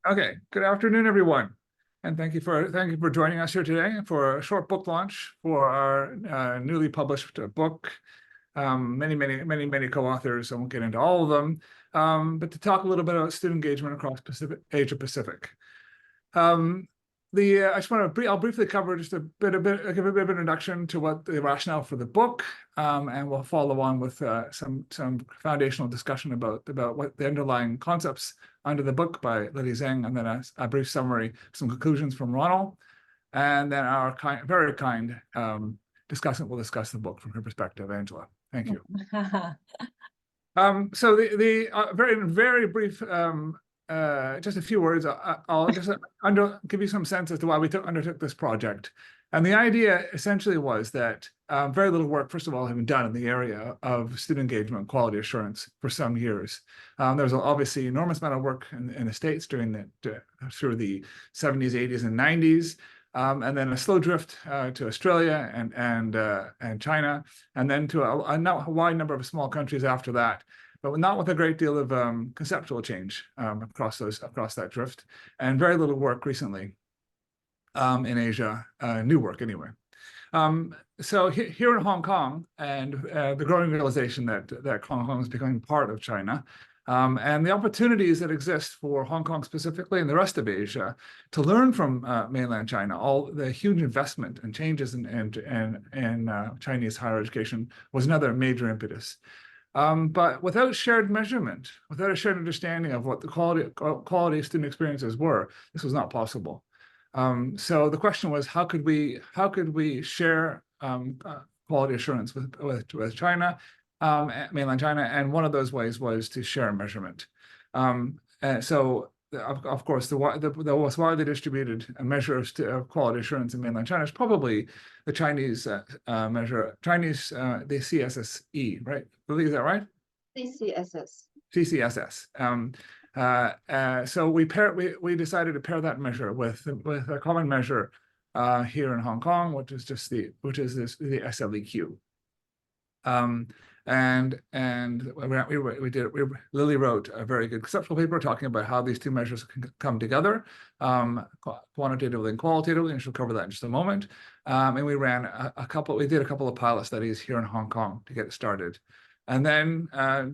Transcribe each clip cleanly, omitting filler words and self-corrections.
Okay, good afternoon, everyone, and thank you for joining us here today for a short book launch for our newly published book. Many co-authors. I won't get into all of them, but to talk a little bit about student engagement across Asia Pacific. I just want to I'll briefly cover just give a bit of an introduction to what the rationale for the book, and we'll follow on with some foundational discussion about what the underlying concepts under the book by Lily Zeng, and then a brief summary, some conclusions from Ronnel, and then our very kind discussant will discuss the book from her perspective. Angela, thank you. So the very brief. Just a few words. I'll just give you some sense as to why we undertook this project. And the idea essentially was that very little work, first of all, had been done in the area of student engagement and quality assurance for some years. There was obviously enormous amount of work in the States through the 70s, 80s, and 90s. And then a slow drift to Australia and China, and then to a wide number of small countries after that, but not with a great deal of conceptual change across that drift, and very little work recently in Asia, new work anyway. So here in Hong Kong, and the growing realization that Hong Kong is becoming part of China, and the opportunities that exist for Hong Kong specifically and the rest of Asia to learn from mainland China, all the huge investment and changes in Chinese higher education was another major impetus. But without shared measurement, without a shared understanding of what the quality of student experiences were, this was not possible. So the question was, how could we share quality assurance with China, mainland China? And one of those ways was to share measurement. So of course, the most widely distributed measure of quality assurance in mainland China is probably the Chinese measure, the CSSE, right? Is that right? CCSS. CCSS. So we decided to pair that measure with a common measure here in Hong Kong, which is the SLEQ. Lily wrote a very good conceptual paper talking about how these two measures can come together, quantitatively and qualitatively, and she'll cover that in just a moment. And we did a couple of pilot studies here in Hong Kong to get it started. And then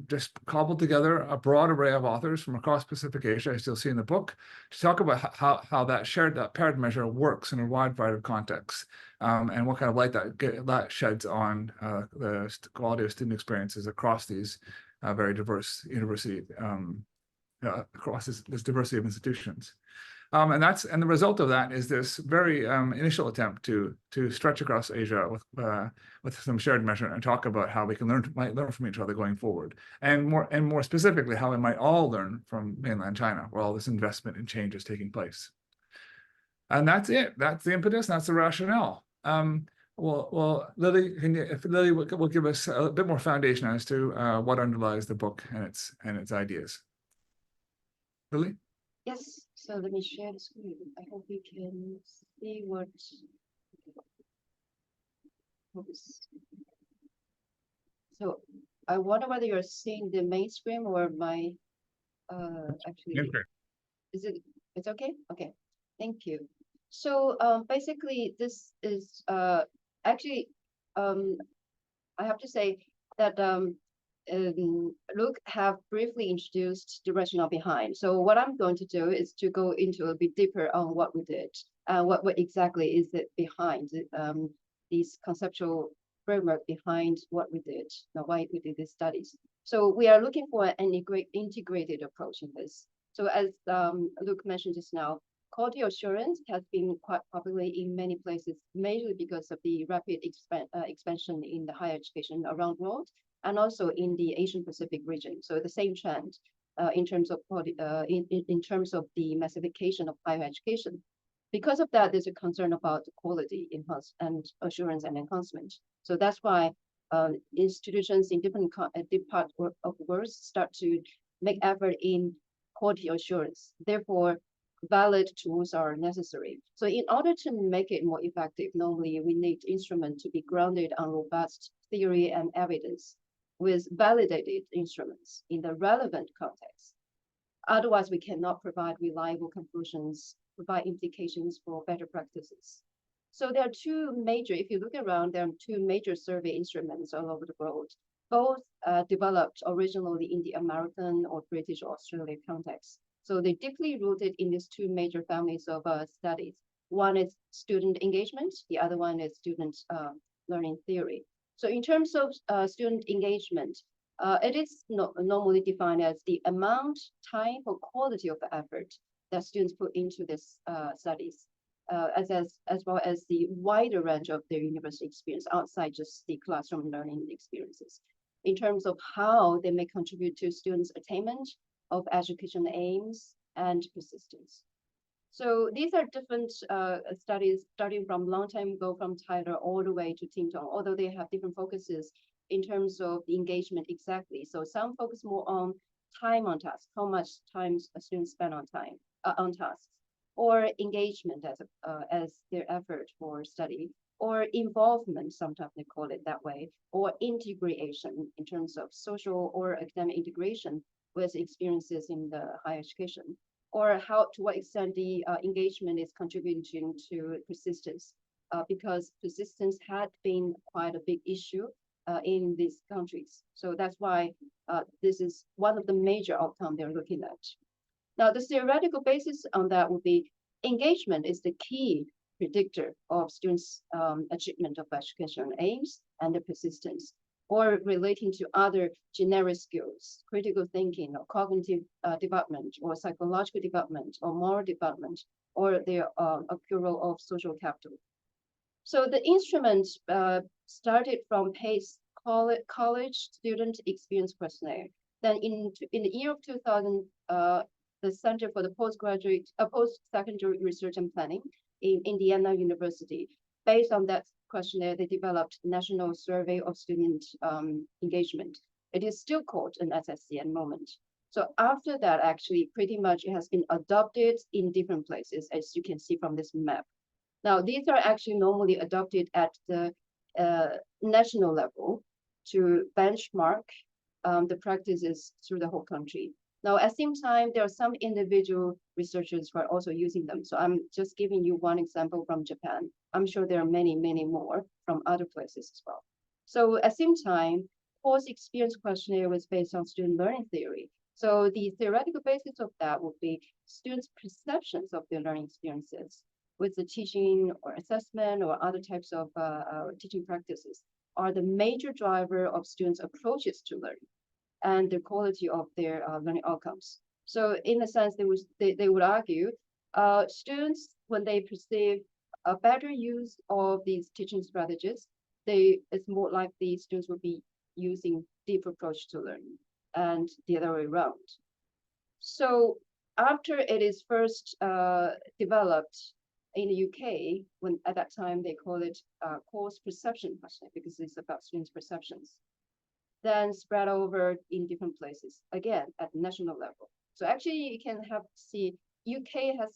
just cobbled together a broad array of authors from across Pacific Asia, as you'll see in the book, to talk about how that paired measure works in a wide variety of contexts, and what kind of light that sheds on the quality of student experiences across these very diverse university, across this diversity of institutions. And the result of that is this very initial attempt to stretch across Asia with some shared measure and talk about how we might learn from each other going forward, and more specifically how we might all learn from mainland China, where all this investment and change is taking place. And that's it. That's the impetus. That's the rationale. Well, Lily, if Lily will give us a bit more foundation as to what underlies the book and its ideas. Lily? Yes. So let me share the screen. I hope you can see what. So I wonder whether you're seeing the main screen or my actually. Okay. It's okay? Okay. Thank you. So basically this is actually I have to say that Luke have briefly introduced the rationale behind. So what I'm going to do is to go into a bit deeper on what we did, what exactly is it behind these conceptual framework behind what we did, why we did these studies. So we are looking for an integrated approach in this. So as Luke mentioned just now, quality assurance has been quite popular in many places, mainly because of the rapid expansion in the higher education around the world, and also in the Asian Pacific region. So the same trend in terms of in terms of the massification of higher education. Because of that, there's a concern about quality and assurance and enhancement. So that's why institutions in different parts of the world start to make effort in quality assurance. Therefore, valid tools are necessary. So in order to make it more effective, normally we need instruments to be grounded on robust theory and evidence, with validated instruments in the relevant context. Otherwise, we cannot provide reliable conclusions, provide implications for better practices. So there are two major, if you look around, there are two major survey instruments all over the world, both developed originally in the American or British or Australian context. So they're deeply rooted in these two major families of studies. One is student engagement, the other one is student learning theory. So in terms of student engagement, it is normally defined as the amount, time, or quality of the effort that students put into this studies, as well as the wider range of their university experience outside just the classroom learning experiences, in terms of how they may contribute to students' attainment of education aims and persistence. So these are different studies starting from long time ago from Tyler all the way to Ting Tong, although they have different focuses in terms of the engagement exactly. So some focus more on time on task, how much time a student spend on time on tasks, or engagement as their effort for study, or involvement, sometimes they call it that way, or integration in terms of social or academic integration with experiences in the higher education, or how to what extent the engagement is contributing to persistence, because persistence had been quite a big issue in these countries. So that's why this is one of the major outcomes they're looking at. Now, the theoretical basis on that would be engagement is the key predictor of students' achievement of educational aims and their persistence, or relating to other generic skills, critical thinking or cognitive development, or psychological development, or moral development, or their accrual of social capital. So the instrument started from PACE college student experience questionnaire. Then in the year of 2000, the Center for the Post-Secondary Research and Planning in Indiana University, based on that questionnaire, they developed National Survey of Student Engagement. It is still called an SSC at the moment. So after that, actually, pretty much it has been adopted in different places, as you can see from this map. Now, these are actually normally adopted at the national level to benchmark the practices through the whole country. Now, at the same time, there are some individual researchers who are also using them. So I'm just giving you one example from Japan. I'm sure there are many, many more from other places as well. So at the same time, course experience questionnaire was based on student learning theory. So the theoretical basis of that would be students' perceptions of their learning experiences with the teaching or assessment or other types of teaching practices are the major driver of students' approaches to learning and the quality of their learning outcomes. So in a sense, they would argue students, when they perceive a better use of these teaching strategies, it's more likely students will be using deep approach to learning and the other way around. So after it is first developed in the UK, when at that time they call it course perception questionnaire because it's about students' perceptions, then spread over in different places, again, at national level. So actually you can see UK has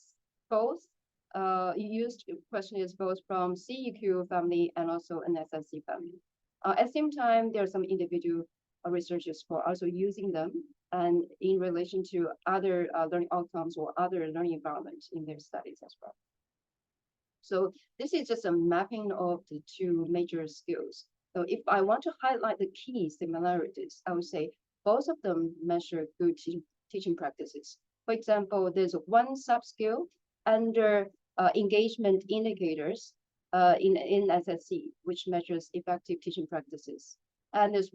both used questionnaires both from CEQ family and also an SSC family. At the same time, there are some individual researchers who are also using them and in relation to other learning outcomes or other learning environments in their studies as well. So this is just a mapping of the two major skills. So if I want to highlight the key similarities, I would say both of them measure good teaching practices. For example, there's one sub-skill under engagement indicators in SSC, which measures effective teaching practices. And there's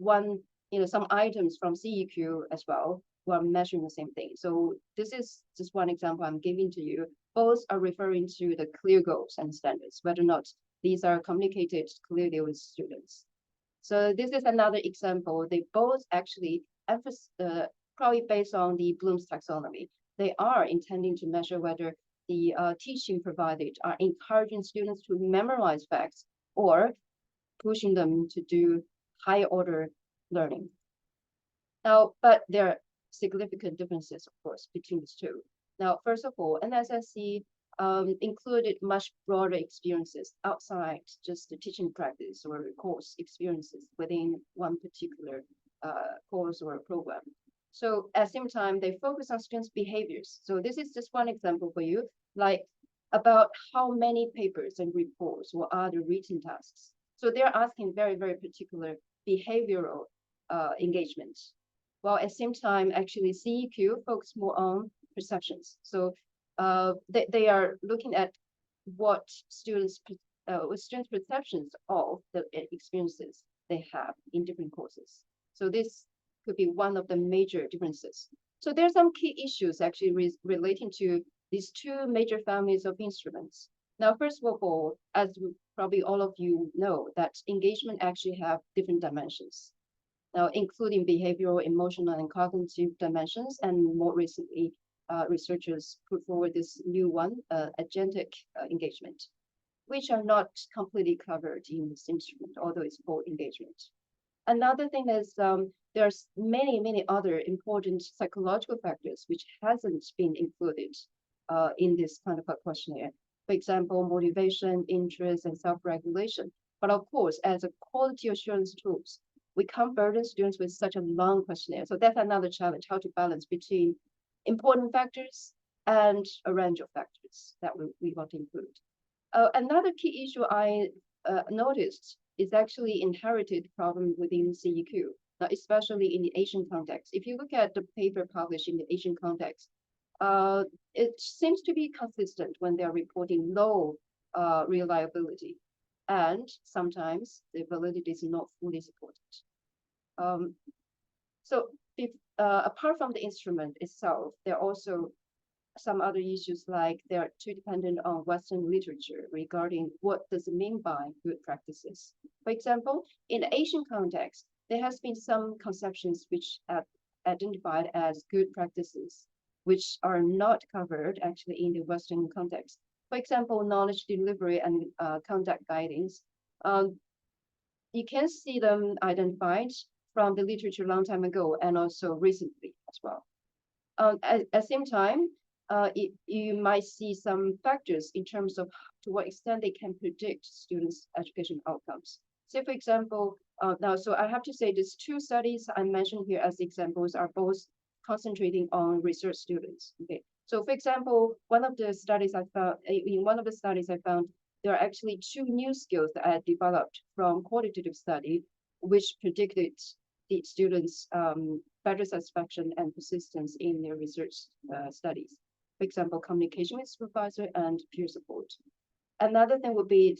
some items from CEQ as well, who are measuring the same thing. So this is just one example I'm giving to you. Both are referring to the clear goals and standards, whether or not these are communicated clearly with students. So this is another example. They both actually emphasize, probably based on the Bloom's taxonomy. They are intending to measure whether the teaching provided are encouraging students to memorize facts or pushing them to do higher order learning. Now, but there are significant differences, of course, between the two. Now, first of all, NSSC included much broader experiences outside just the teaching practice or course experiences within one particular course or program. So at the same time, they focus on students' behaviors. So this is just one example for you, like about how many papers and reports or other written tasks. So they're asking very, very particular behavioral engagement. While at the same time, actually CEQ focus more on perceptions. So they are looking at what students' perceptions of the experiences they have in different courses. So this could be one of the major differences. So there are some key issues actually relating to these two major families of instruments. Now, first of all, as probably all of you know, that engagement actually have different dimensions. Now, including behavioral, emotional, and cognitive dimensions, and more recently, researchers put forward this new one, agentic engagement, which are not completely covered in this instrument, although it's called engagement. Another thing is there's many other important psychological factors which hasn't been included in this kind of a questionnaire. For example, motivation, interest, and self-regulation. But of course, as a quality assurance tools, we can't burden students with such a long questionnaire. So that's another challenge, how to balance between important factors and a range of factors that we want to include. Another key issue I noticed is actually inherited problem within CEQ, especially in the Asian context. If you look at the paper published in the Asian context, it seems to be consistent when they're reporting low reliability, and sometimes the validity is not fully supported. So if, apart from the instrument itself, there are also some other issues like they're too dependent on Western literature regarding what does it mean by good practices. For example, in the Asian context, there has been some conceptions which are identified as good practices, which are not covered actually in the Western context. For example, knowledge delivery and conduct guidance. You can see them identified from the literature a long time ago and also recently as well. At the same time, you might see some factors in terms of to what extent they can predict students' education outcomes. Say, for example, now, so I have to say these two studies I mentioned here as examples are both concentrating on research students. Okay, so for example, one of the studies I found, there are actually two new skills that I developed from qualitative study, which predicted the students' better satisfaction and persistence in their research studies. For example, communication with supervisor and peer support. Another thing would be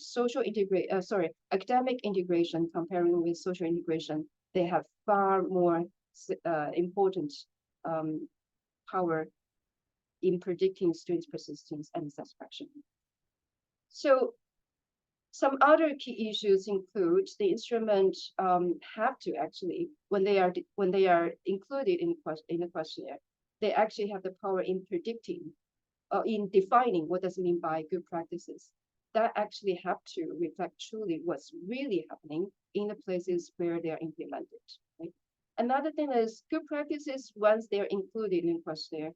academic integration comparing with social integration. They have far more important power in predicting students' persistence and satisfaction. So some other key issues include the instrument have to actually, when they are included in the questionnaire, they actually have the power in predicting, in defining what does it mean by good practices. That actually have to reflect truly what's really happening in the places where they are implemented. Right? Another thing is good practices, once they're included in the questionnaire,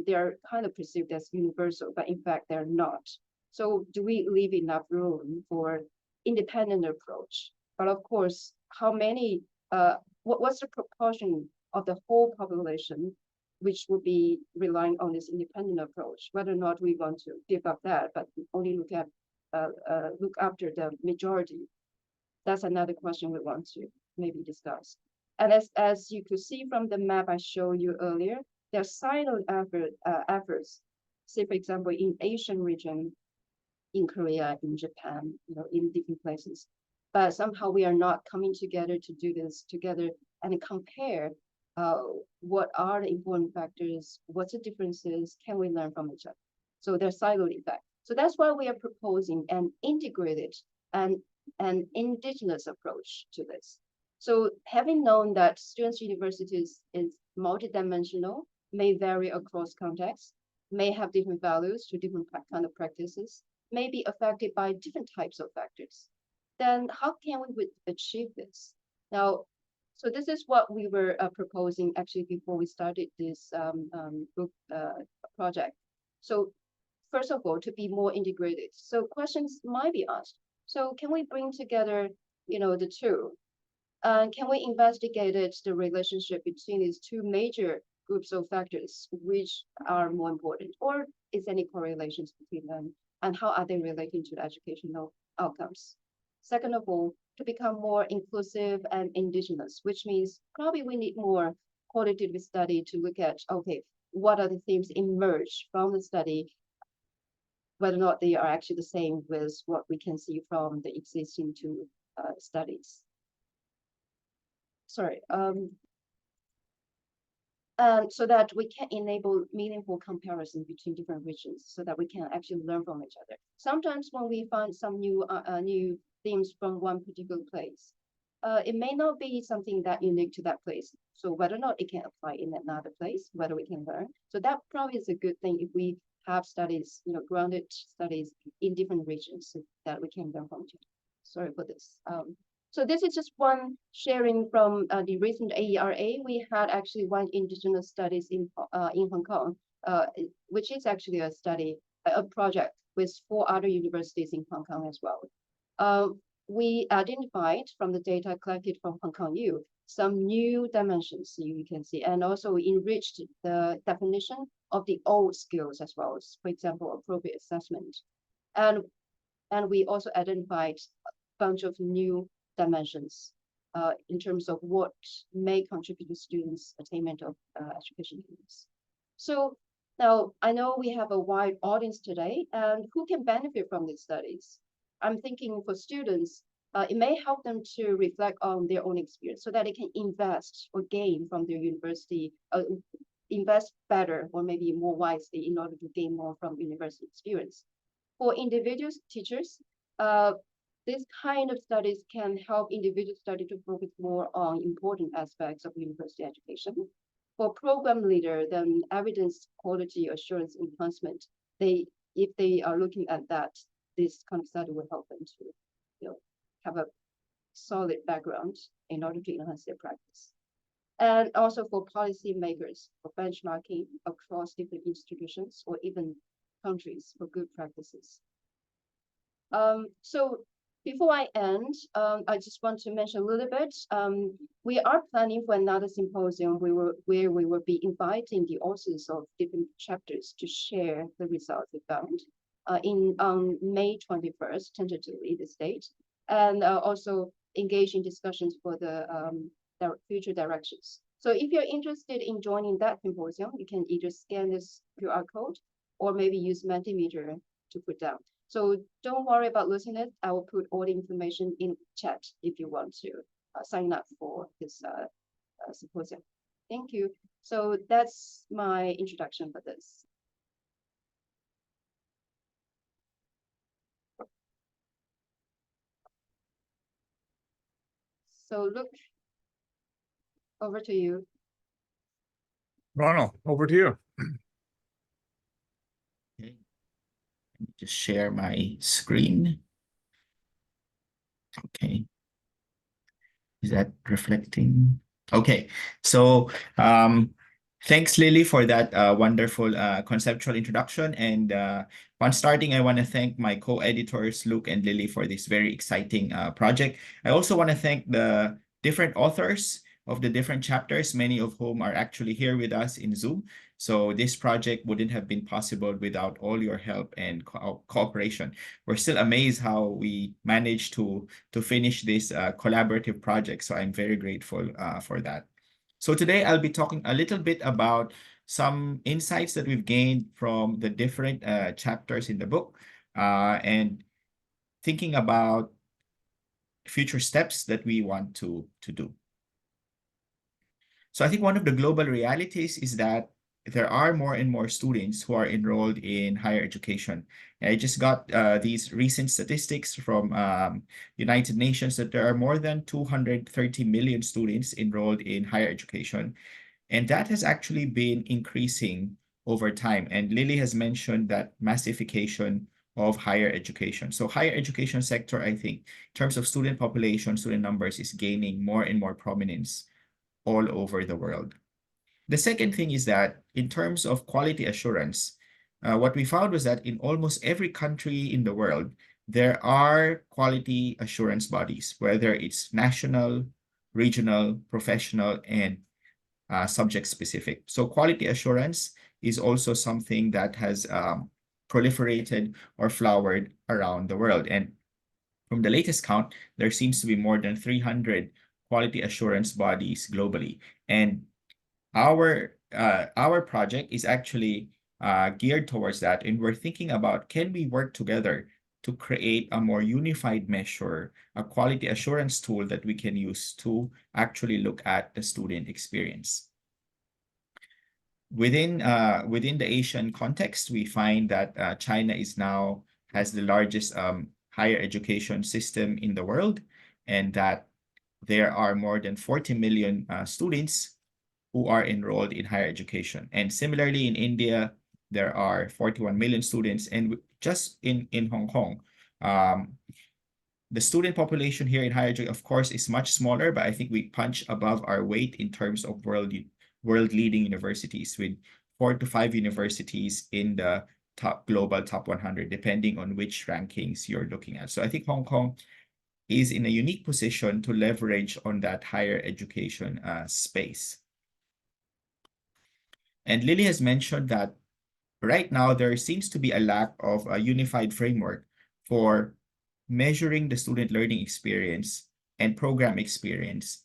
they are kind of perceived as universal, but in fact they're not. So do we leave enough room for independent approach? But of course, how many, what's the proportion of the whole population which will be relying on this independent approach, whether or not we want to give up that, but only look after the majority. That's another question we want to maybe discuss. And as you could see from the map I showed you earlier, there are siloed efforts, say for example, in Asian region, in Korea, in Japan, in different places. But somehow we are not coming together to do this together and compare what are the important factors, what's the differences, can we learn from each other? So there's siloed effect. So that's why we are proposing an integrated and an indigenous approach to this. So having known that students' universities is multidimensional, may vary across contexts, may have different values to different kind of practices, may be affected by different types of factors, then how can we achieve this? Now, so this is what we were proposing actually before we started this group project. So first of all, to be more integrated. So questions might be asked. So can we bring together, the two? Can we investigate the relationship between these two major groups of factors, which are more important, or is any correlations between them, and how are they relating to the educational outcomes? Second of all, to become more inclusive and indigenous, which means probably we need more qualitative study to look at, okay, what are the themes emerge from the study, whether or not they are actually the same with what we can see from the existing two studies. Sorry. And so that we can enable meaningful comparison between different regions so that we can actually learn from each other. Sometimes when we find some new themes from one particular place, it may not be something that unique to that place. So whether or not it can apply in another place, whether we can learn. So that probably is a good thing if we have studies, grounded studies in different regions so that we can learn from each other. Sorry for this. So this is just one sharing from the recent AERA. We had actually one indigenous studies in Hong Kong, which is actually a study, a project with 4 other universities in Hong Kong as well. We identified from the data collected from Hong Kong U some new dimensions you can see, and also enriched the definition of the old skills as well as, for example, appropriate assessment. And we also identified a bunch of new dimensions in terms of what may contribute to students' attainment of education needs. So now I know we have a wide audience today, and who can benefit from these studies? I'm thinking for students, it may help them to reflect on their own experience so that they can invest or gain from their university, invest better or maybe more wisely in order to gain more from university experience. For individual teachers, this kind of studies can help individual study to focus more on important aspects of university education. For program leader, then evidence quality assurance enhancement, if they are looking at that, this kind of study will help them to have a solid background in order to enhance their practice. And also for policymakers, for benchmarking across different institutions or even countries for good practices. So before I end, I just want to mention a little bit. We are planning for another symposium where we will be inviting the authors of different chapters to share the results they found on May 21st, tentatively this date, and also engage in discussions for the future directions. So if you're interested in joining that symposium, you can either scan this QR code or maybe use Mentimeter to put down. So don't worry about losing it. I will put all the information in chat if you want to sign up for this symposium. Thank you. So that's my introduction for this. So look, over to you. Ronnel, over to you. Okay. Let me just share my screen. Okay. Is that reflecting? Okay. So thanks, Lily, for that wonderful conceptual introduction. And on starting, I want to thank my co-editors, Luke and Lily, for this very exciting project. I also want to thank the different authors of the different chapters, many of whom are actually here with us in Zoom. So this project wouldn't have been possible without all your help and cooperation. We're still amazed how we managed to finish this collaborative project. So I'm very grateful for that. So today I'll be talking a little bit about some insights that we've gained from the different chapters in the book and thinking about future steps that we want to do. So I think one of the global realities is that there are more and more students who are enrolled in higher education. And I just got these recent statistics from United Nations that there are more than 230 million students enrolled in higher education. And that has actually been increasing over time. And Lily has mentioned that massification of higher education. So higher education sector, I think, in terms of student population, student numbers is gaining more and more prominence all over the world. The second thing is that in terms of quality assurance, what we found was that in almost every country in the world, there are quality assurance bodies, whether it's national, regional, professional, and subject specific. So quality assurance is also something that has proliferated or flowered around the world. And from the latest count, there seems to be more than 300 quality assurance bodies globally. And our project is actually geared towards that. And we're thinking about, can we work together to create a more unified measure, a quality assurance tool that we can use to actually look at the student experience. Within the Asian context, we find that China has the largest higher education system in the world, and that there are more than 40 million students who are enrolled in higher education. And similarly, in India, there are 41 million students. And just in Hong Kong, the student population here in higher education, of course, is much smaller, but I think we punch above our weight in terms of world-leading universities, with 4 to 5 universities in the global top 100, depending on which rankings you're looking at. So I think Hong Kong is in a unique position to leverage on that higher education space. And Lily has mentioned that right now there seems to be a lack of a unified framework for measuring the student learning experience and program experience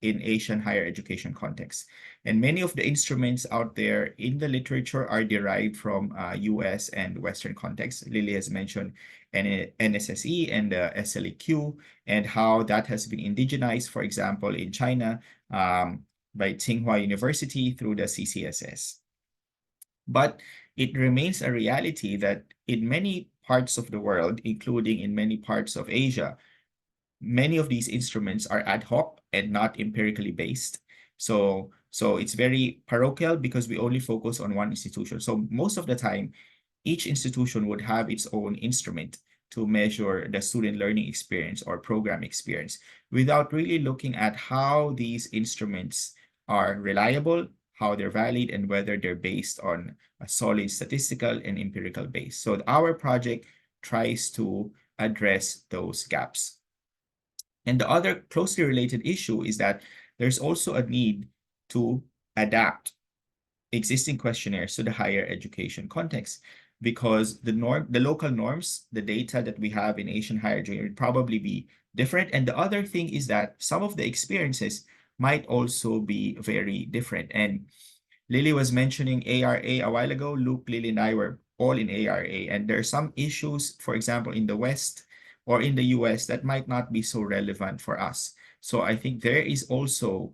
in Asian higher education context. And many of the instruments out there in the literature are derived from US and Western contexts. Lily has mentioned NSSE and the SLEQ, and how that has been indigenized, for example, in China by Tsinghua University through the CCSS. But it remains a reality that in many parts of the world, including in many parts of Asia, many of these instruments are ad hoc and not empirically based. So it's very parochial because we only focus on one institution. So most of the time, each institution would have its own instrument to measure the student learning experience or program experience, without really looking at how these instruments are reliable, how they're valid, and whether they're based on a solid statistical and empirical base. So our project tries to address those gaps. And the other closely related issue is that there's also a need to adapt existing questionnaires to the higher education context, because the local norms, the data that we have in Asian higher education would probably be different. And the other thing is that some of the experiences might also be very different. And Lily was mentioning ARA a while ago. Luke, Lily, and I were all in ARA. And there are some issues, for example, in the West or in the US that might not be so relevant for us. So I think there is also,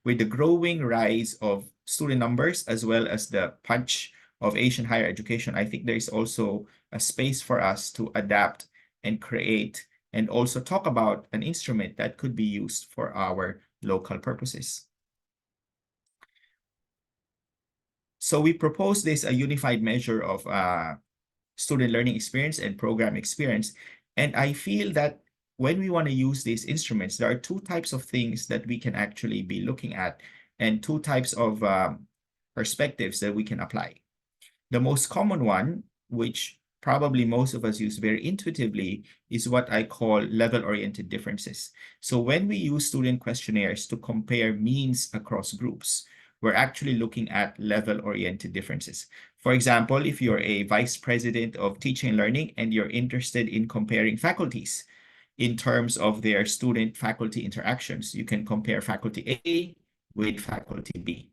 with the growing rise of student numbers, as well as the punch of Asian higher education, I think there is also a space for us to adapt and create, and also talk about an instrument that could be used for our local purposes. So we propose this a unified measure of student learning experience and program experience. And I feel that when we want to use these instruments, there are two types of things that we can actually be looking at, and two types of perspectives that we can apply. The most common one, which probably most of us use very intuitively, is what I call level-oriented differences. So when we use student questionnaires to compare means across groups, we're actually looking at level-oriented differences. For example, if you're a vice president of teaching and learning and you're interested in comparing faculties in terms of their student-faculty interactions, you can compare faculty A with faculty B.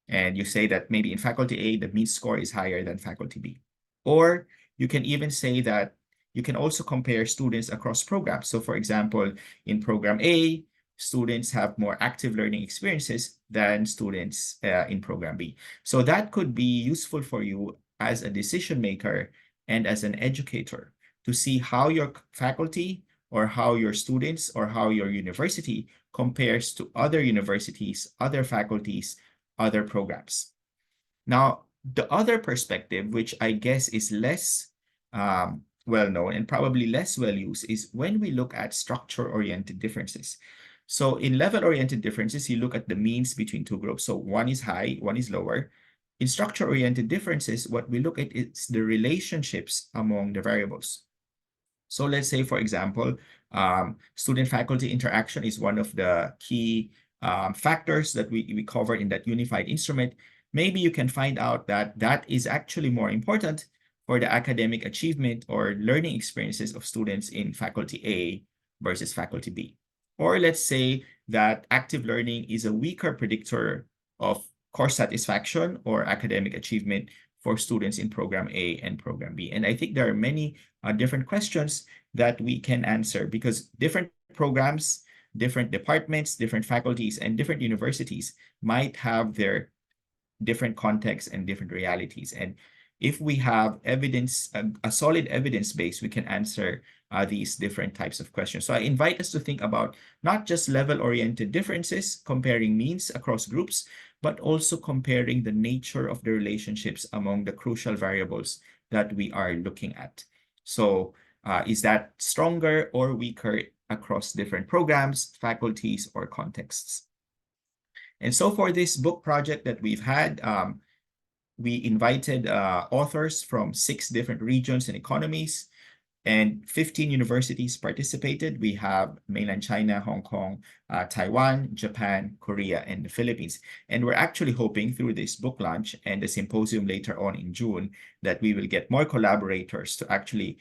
And you say that maybe in faculty A, the mean score is higher than faculty B. Or you can even say that you can also compare students across programs. So for example, in program A, students have more active learning experiences than students in program B. So that could be useful for you as a decision maker and as an educator to see how your faculty or how your students or how your university compares to other universities, other faculties, other programs. Now, the other perspective, which I guess is less well-known and probably less well-used, is when we look at structure-oriented differences. So in level-oriented differences, you look at the means between two groups. So one is high, one is lower. In structure-oriented differences, what we look at is the relationships among the variables. So let's say, for example, Student-faculty interaction is one of the key factors that we cover in that unified instrument. Maybe you can find out that that is actually more important for the academic achievement or learning experiences of students in faculty A versus faculty B. Or let's say that active learning is a weaker predictor of course satisfaction or academic achievement for students in program A and program B. And I think there are many different questions that we can answer because different programs, different departments, different faculties, and different universities might have their different contexts and different realities. And if we have evidence, a solid evidence base, we can answer these different types of questions. So I invite us to think about not just level-oriented differences, comparing means across groups, but also comparing the nature of the relationships among the crucial variables that we are looking at. So is that stronger or weaker across different programs, faculties, or contexts? And so for this book project that we've had, we invited authors from 6 different regions and economies, and 15 universities participated. We have mainland China, Hong Kong, Taiwan, Japan, Korea, and the Philippines. And we're actually hoping through this book launch and the symposium later on in June that we will get more collaborators to actually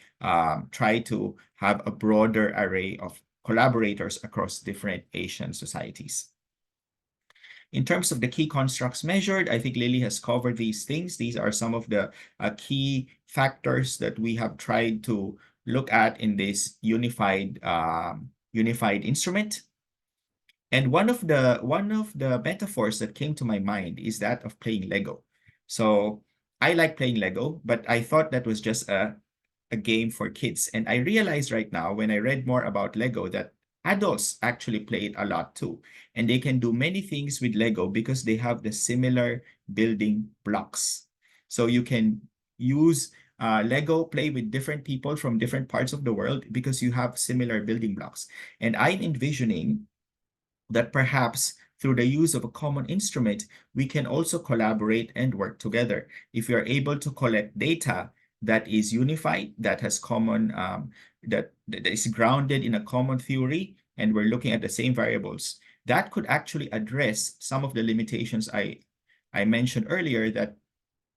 try to have a broader array of collaborators across different Asian societies. In terms of the key constructs measured, I think Lily has covered these things. These are some of the key factors that we have tried to look at in this unified instrument. And one of the metaphors that came to my mind is that of playing Lego. So I like playing Lego, but I thought that was just a game for kids. And I realized right now when I read more about Lego that adults actually play it a lot too. And they can do many things with Lego because they have the similar building blocks. So you can use Lego, play with different people from different parts of the world because you have similar building blocks. And I'm envisioning that perhaps through the use of a common instrument, we can also collaborate and work together. If we are able to collect data that is unified, that has common, that is grounded in a common theory, and we're looking at the same variables, that could actually address some of the limitations I mentioned earlier, that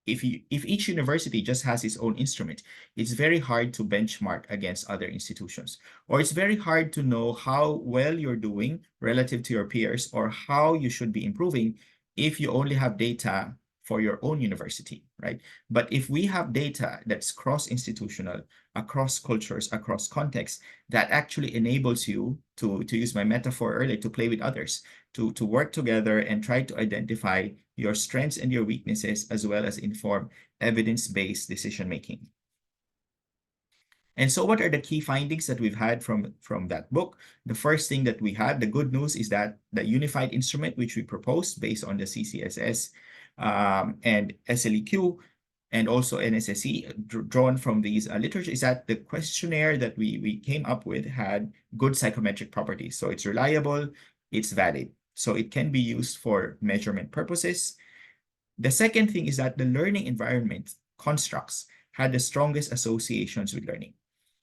if each university just has its own instrument, it's very hard to benchmark against other institutions, or it's very hard to know how well you're doing relative to your peers or how you should be improving if you only have data for your own university, right? But if we have data that's cross-institutional, across cultures, across contexts, that actually enables you to use my metaphor earlier, to play with others, to work together and try to identify your strengths and your weaknesses, as well as inform evidence-based decision-making. And so what are the key findings that we've had from that book? The first thing that we had, the good news, is that the unified instrument, which we proposed based on the CCSS and SLEQ, and also NSSE, drawn from these literature, is that the questionnaire that we came up with had good psychometric properties. So it's reliable, it's valid. So it can be used for measurement purposes. The second thing is that the learning environment constructs had the strongest associations with learning.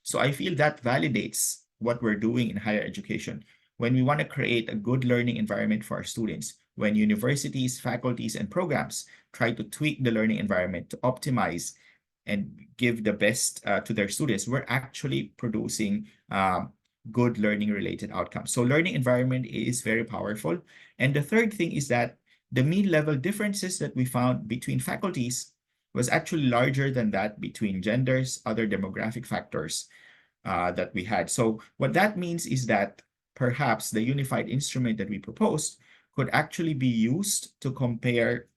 So I feel that validates what we're doing in higher education. When we want to create a good learning environment for our students, when universities, faculties, and programs try to tweak the learning environment to optimize and give the best to their students, we're actually producing good learning-related outcomes. So learning environment is very powerful. And the third thing is that the mean level differences that we found between faculties was actually larger than that between genders, other demographic factors that we had. So what that means is that perhaps the unified instrument that we proposed could actually be used to compare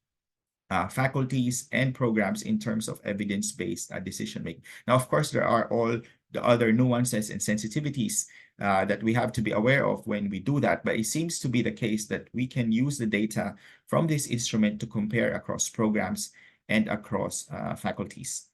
faculties and programs in terms of evidence-based decision-making. Now, of course, there are all the other nuances and sensitivities that we have to be aware of when we do that, but it seems to be the case that we can use the data from this instrument to compare across programs and across faculties.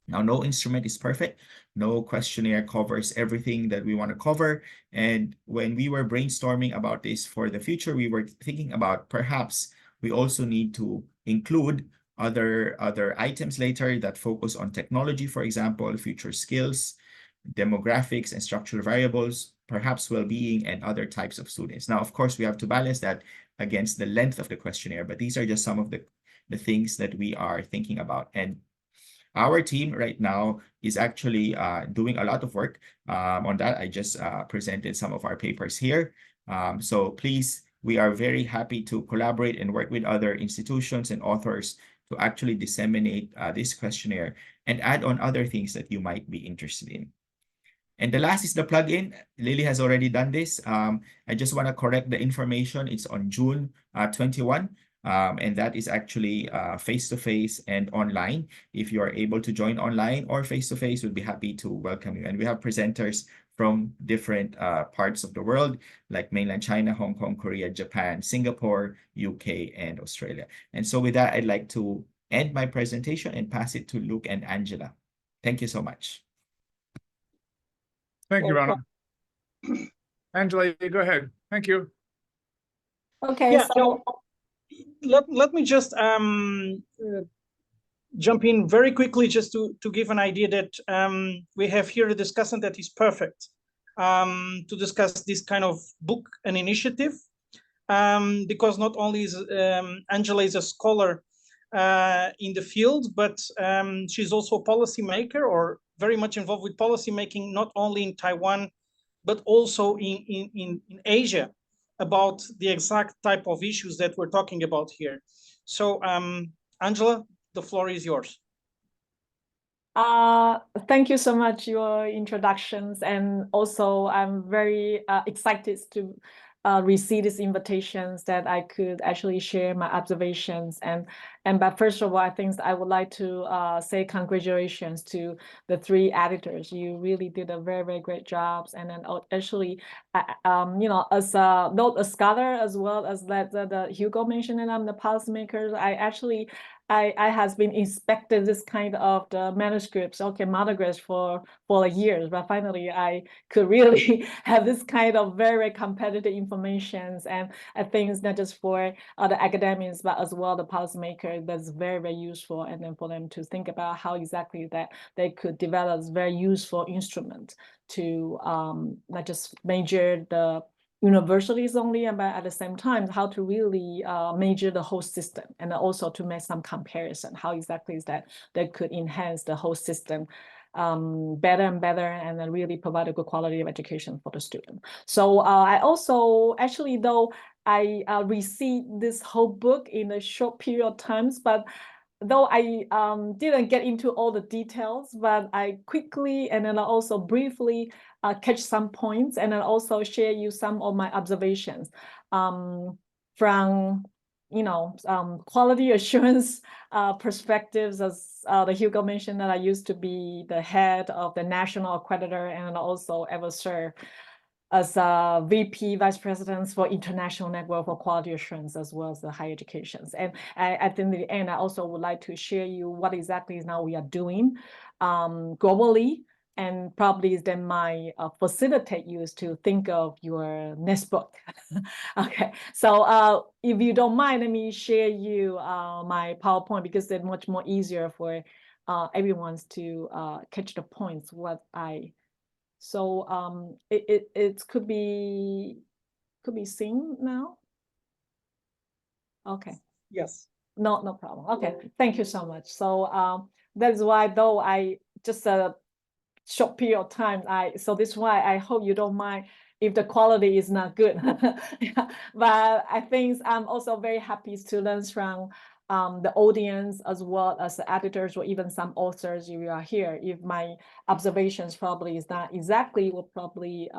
Now, no instrument is perfect. No questionnaire covers everything that we want to cover. And when we were brainstorming about this for the future, we were thinking about perhaps we also need to include other items later that focus on technology, for example, future skills, demographics and structural variables, perhaps well-being and other types of students. Now, of course, we have to balance that against the length of the questionnaire, but these are just some of the things that we are thinking about. And our team right now is actually doing a lot of work on that. I just presented some of our papers here. So please, we are very happy to collaborate and work with other institutions and authors to actually disseminate this questionnaire and add on other things that you might be interested in. And the last is the plugin. Lily has already done this. I just want to correct the information. It's on June 21. And that is actually face-to-face and online. If you are able to join online or face-to-face, we'd be happy to welcome you. And we have presenters from different parts of the world, like mainland China, Hong Kong, Korea, Japan, Singapore, UK, and Australia. And so with that, I'd like to end my presentation and pass it to Luke and Angela. Thank you so much. Thank you, Ronnel. Angela, you go ahead. Thank you. Okay, Yeah, so let me just jump in very quickly just to give an idea that we have here a discussant that is perfect to discuss this kind of book and initiative, because not only is Angela is a scholar in the field, but she's also a policymaker or very much involved with policy making, not only in Taiwan, but also in Asia, about the exact type of issues that we're talking about here. So Angela, the floor is yours. thank you so much your introductions, and also I'm very excited to receive these invitations that I could actually share my observations. But first of all, I think I would like to say congratulations to the 3 editors. You really did a very, very great job. And then actually, you know, as not a scholar, as well as the Hugo mentioned, and I'm the policymaker, I has been inspected this kind of the manuscripts, okay, monographs for years, but finally I could really have this kind of very competitive information, and I think it's not just for the academics, but as well the policymakers. That's very, very useful, and then for them to think about how exactly that they could develop very useful instrument to not just measure the universities only, but at the same time, how to really measure the whole system, and also to make some comparison, how exactly is that could enhance the whole system better and better, and then really provide a good quality of education for the student. So I also, actually, though I received this whole book in a short period of times, but though I didn't get into all the details, but I quickly and then also briefly catch some points, and then also share you some of my observations from, you know, quality assurance perspectives. As the Hugo mentioned, that I used to be the head of the national accreditor, and also ever serve as a VP, Vice President for International Network for Quality Assurance, as well as the higher educations. And at the end, I also would like to share you what exactly is now we are doing globally, and probably is then my facilitate you is to think of your next book. Okay, so if you don't mind, let me share you my PowerPoint, because it's much more easier for everyone to catch the points what I. So it could be seen now. Okay. Yes. No problem. Okay, thank you so much. So that's why, though I just a short period of time, so this is why I hope you don't mind if the quality is not good. Yeah. But I think I'm also very happy to learn from the audience, as well as the editors, or even some authors if you are here. If my observations probably is not exactly, will probably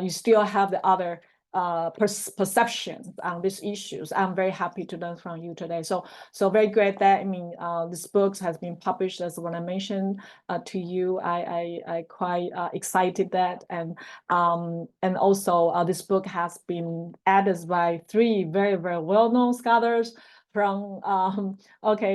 you still have the other perceptions on these issues. I'm very happy to learn from you today. So very great that, I mean, this book has been published, as when I mentioned to you. I quite excited that, and also this book has been added by 3 very, very well-known scholars from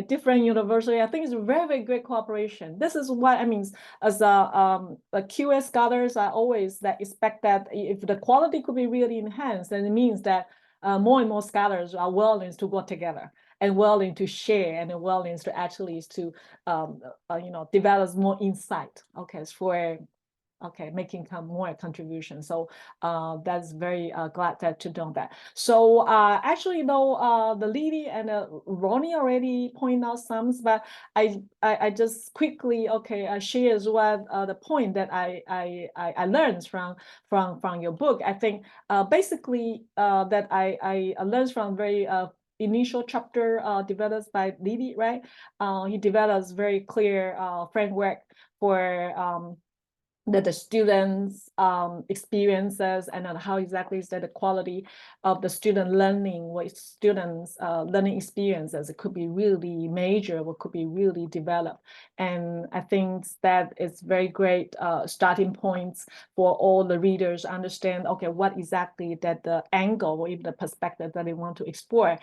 different university. I think it's a very, very great cooperation. This is what I mean, as a QS scholars, I always expect that if the quality could be really enhanced, then it means that more and more scholars are willing to work together, and willing to share, and willing to actually to you know, develop more insight. Okay, for okay, making more contribution. So that's very glad to know that. So actually, though, the Lily and Ronnie already point out some, but I just quickly share as well the point that I learned from your book. I think basically that I learned from very initial chapter developed by Lily, right? He develops very clear framework for that the students' experiences and then how exactly is that the quality of the student learning, what students' learning experiences, it could be really major, what could be really developed. And I think that is very great starting points for all the readers to understand, okay, what exactly that the angle or even the perspective that they want to explore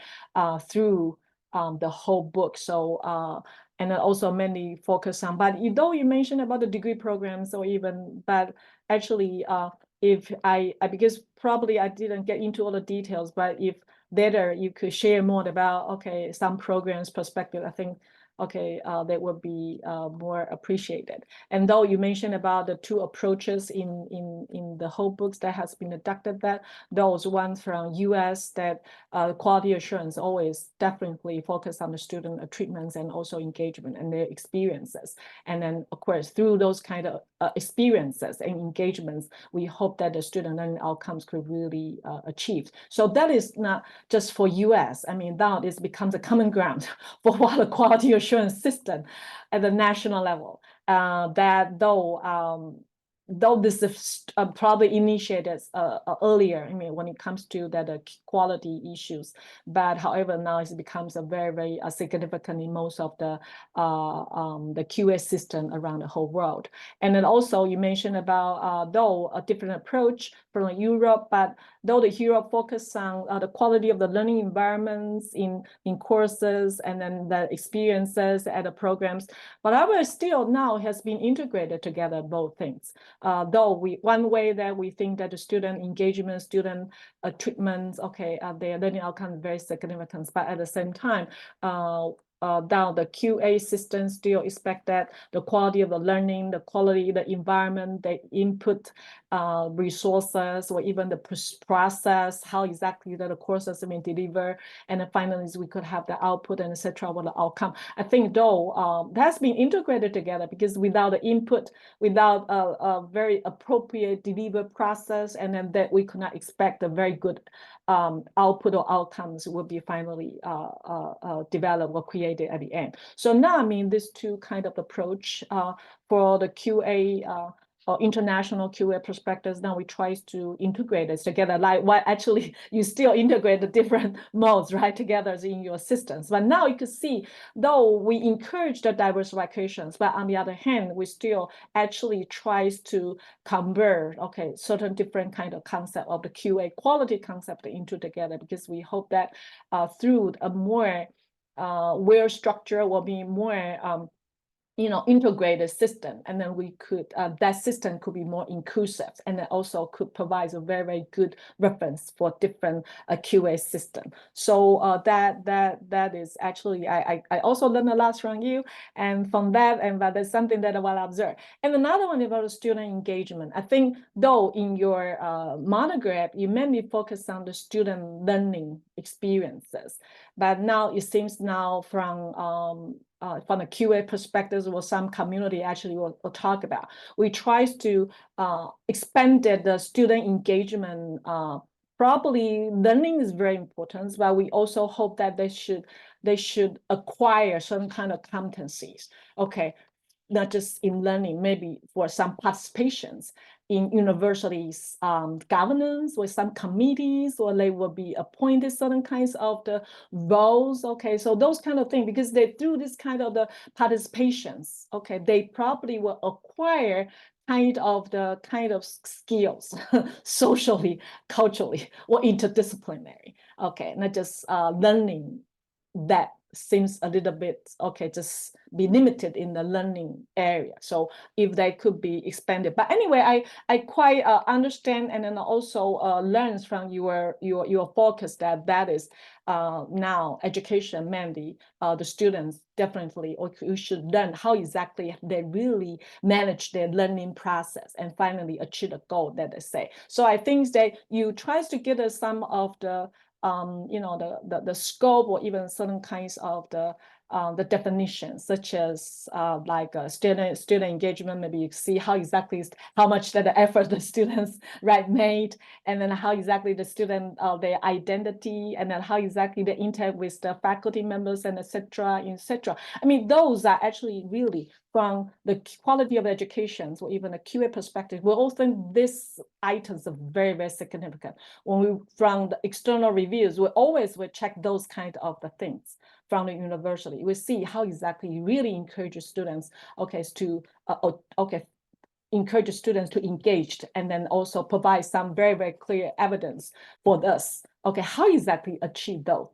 through the whole book. So and then also mainly focus on, but though you mentioned about the degree programs or even, but actually if I because probably I didn't get into all the details, but if later you could share more about, okay, some programs perspective, I think, okay, that would be more appreciated. And though you mentioned about the two approaches in the whole books that has been adopted, that those ones from US that quality assurance always definitely focus on the student treatments and also engagement and their experiences. And then of course, through those kind of experiences and engagements, we hope that the student learning outcomes could really achieve. So that is not just for US. I mean, now this becomes a common ground for what the quality assurance system at the national level. That though this is probably initiated earlier, I mean, when it comes to that quality issues, but however, now it becomes a very, very significant in most of the QA system around the whole world. And then also you mentioned about though a different approach from Europe, but though the Europe focus on the quality of the learning environments in courses and then the experiences at the programs, but our still now has been integrated together, both things. Though one way that we think that the student engagement, student treatments, okay, their learning outcomes very significant, but at the same time, down the QA system still expect that the quality of the learning, the quality, the environment, the input resources, or even the process, how exactly that the courses have been delivered, and then finally we could have the output and etc. what the outcome. I think though that's been integrated together, because without the input, without a very appropriate deliver process, and then that we could not expect a very good output or outcomes will be finally developed or created at the end. So now, I mean, these two kind of approach for the QA or international QA perspectives, now we try to integrate this together. Like what actually you still integrate the different modes, right, together in your systems. But now you can see, though we encourage the diversifications, but on the other hand, we still actually tries to convert, okay, certain different kind of concept of the QA quality concept into together, because we hope that through a more well structure will be more integrated system, and then we could that system could be more inclusive, and it also could provide a very, very good reference for different QA system. So that is actually I also learned a lot from you, and from that, and that's something that I will observe. And another one about student engagement. I think though in your monograph you mainly focus on the student learning experiences, but now it seems now from the QA perspective, what some community actually will talk about. We try to expand the student engagement. Probably learning is very important, but we also hope that they should acquire some kind of competencies. Okay, not just in learning, maybe for some participations in universities governance with some committees, or they will be appointed certain kinds of the roles. Okay, so those kind of things, because they do this kind of the participations, okay, they probably will acquire kind of skills socially, culturally, or interdisciplinary. Okay, not just learning that seems a little bit, okay, just be limited in the learning area. So if they could be expanded. But anyway, I quite understand and then also learns from your focus that is now education mainly, the students definitely, or you should learn how exactly they really manage their learning process and finally achieve a goal that they say. So I think that you try to get some of the the scope or even certain kinds of the definitions, such as like student engagement. Maybe you see how exactly how much that the effort the students made, and then how exactly the student their identity, and then how exactly they interact with the faculty members and etc. etc. I mean, those are actually really from the quality of education or even a QA perspective. We all think these items are very, very significant. When we from the external reviews, we always will check those kind of the things from the university. We see how exactly you really encourage students, to encourage students to engage, and then also provide some very, very clear evidence for this. How exactly achieve those,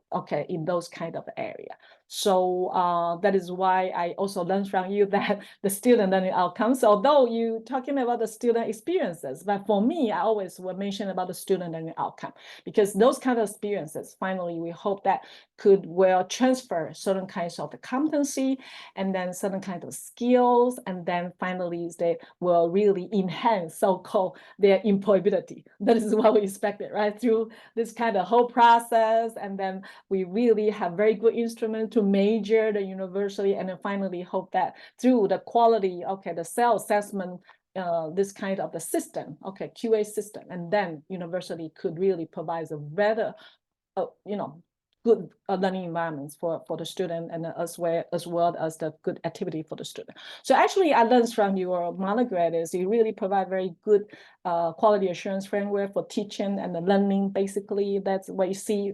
in those kind of area. So that is why I also learned from you that the student learning outcomes, although you talking about the student experiences, but for me, I always will mention about the student learning outcome, because those kind of experiences, finally, we hope that could well transfer certain kinds of the competency, and then certain kinds of skills, and then finally they will really enhance so-called their employability. That is what we expected, right? Through this kind of whole process, and then we really have very good instrument to measure the university, and then finally hope that through the quality, the self-assessment, this kind of the system, QA system, and then university could really provide a better, good learning environments for the student, and as well as the good activity for the student. So actually, I learned from your monograph is you really provide very good quality assurance framework for teaching and the learning. Basically, that's what you see.